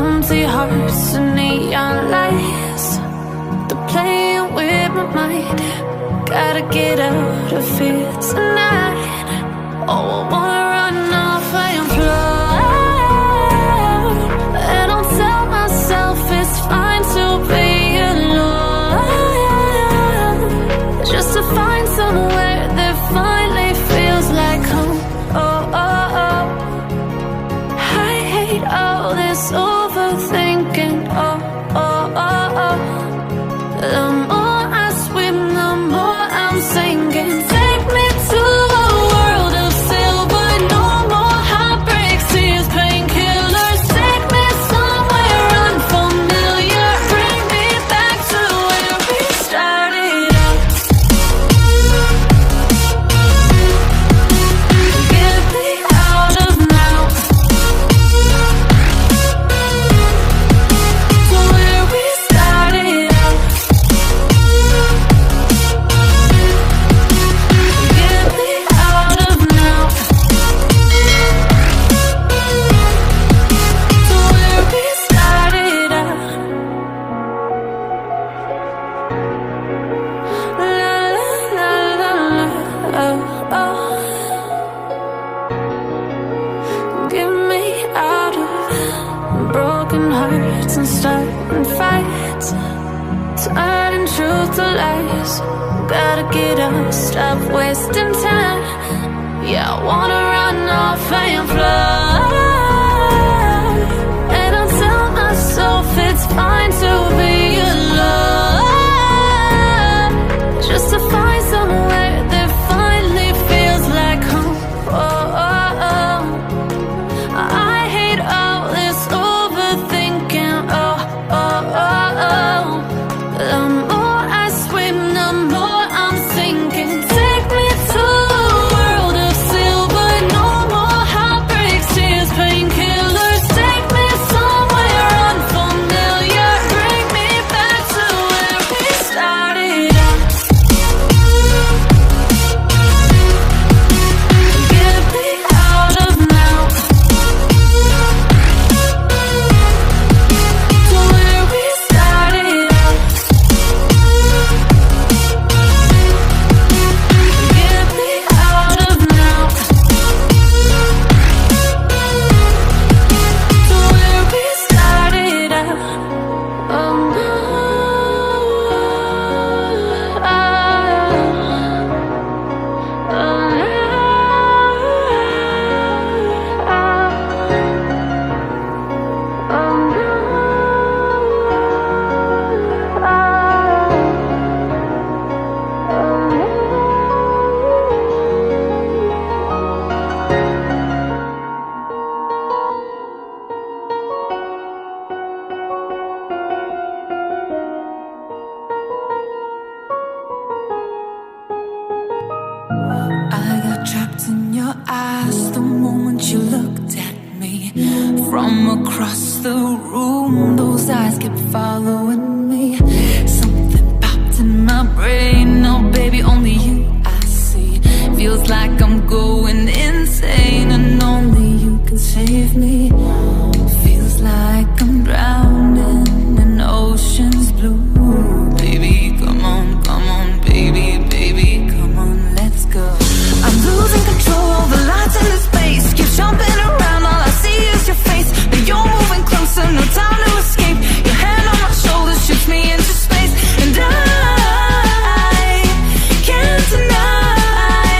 empty hearts and neon lights. They're playing with my mind. Gotta get out of here tonight. Oh, I wanna run off and fly. And I'll tell myself it's fine to be alone, just to find somewhere that finally feels like home. Oh, oh, oh. I hate all this overthinking. Oh, oh, oh, oh. The more I swim, the more I'm sinking. Take me to a world of silver. No more heartbreaks, tears, painkillers. Take me somewhere unfamiliar. Bring me back to where we started out. Get me out of now. To where we started out. Get me out of now. To where we started out. La la la la la. Oh, oh. Get me out of broken hearts and starting fights, turning truth to lies. Gotta get up, stop wasting time. Yeah, I wanna run off and fly. And I'll tell myself it's fine to be alone, just to find somewhere that finally feels like home. Oh, oh, oh. I hate all this overthinking. Oh, oh, oh, oh. The more I swim, the more I'm sinking. Take me to a world of silver. No more heartbreaks, tears, painkillers. Take me somewhere unfamiliar. Bring me back to where we started out. Get me out of now. To where we started out. Get me out of now. To where we started out. Oh no. I got trapped in your eyes the moment you looked at me. From across the room, those eyes kept following me. Something popped in my brain. Oh, baby, only you I see. Feels like I'm going insane, and only you can save me. Feels like I'm drowning in ocean's blue. Baby, come on, baby, baby, come on, let's go. I'm losing control over lights in the space. Keep jumping around, all I see is your face. But you're moving closer, no time to escape. Your hand on my shoulder shoots me into space. And I can't deny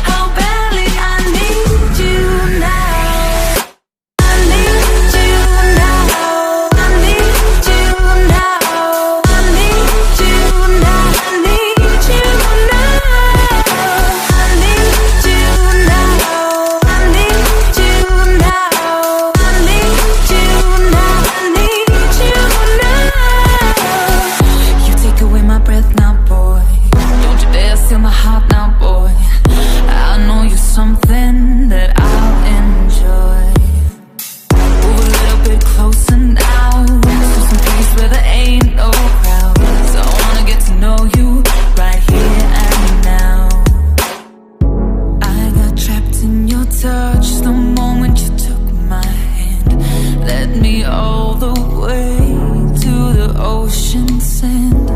how badly I need you now. led me all the way to the ocean sand.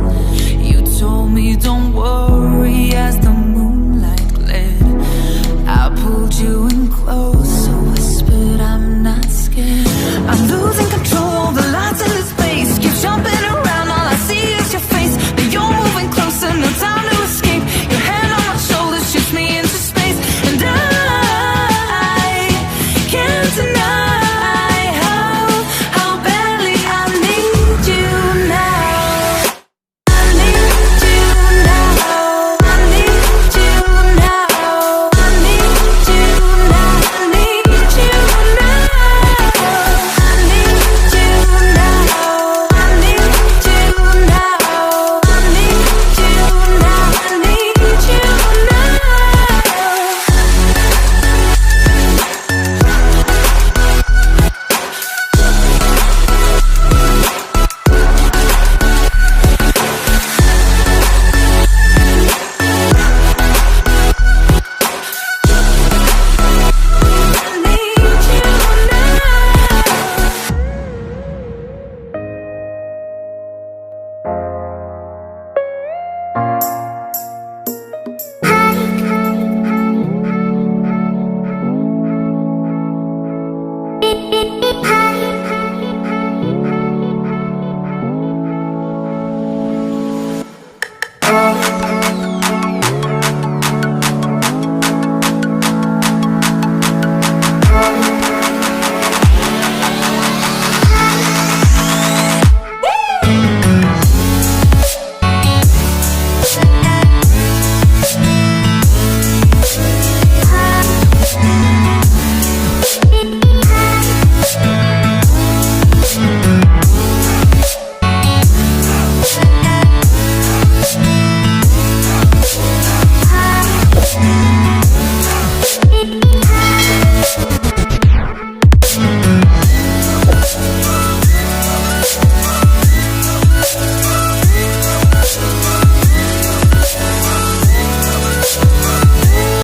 You told me don't worry as the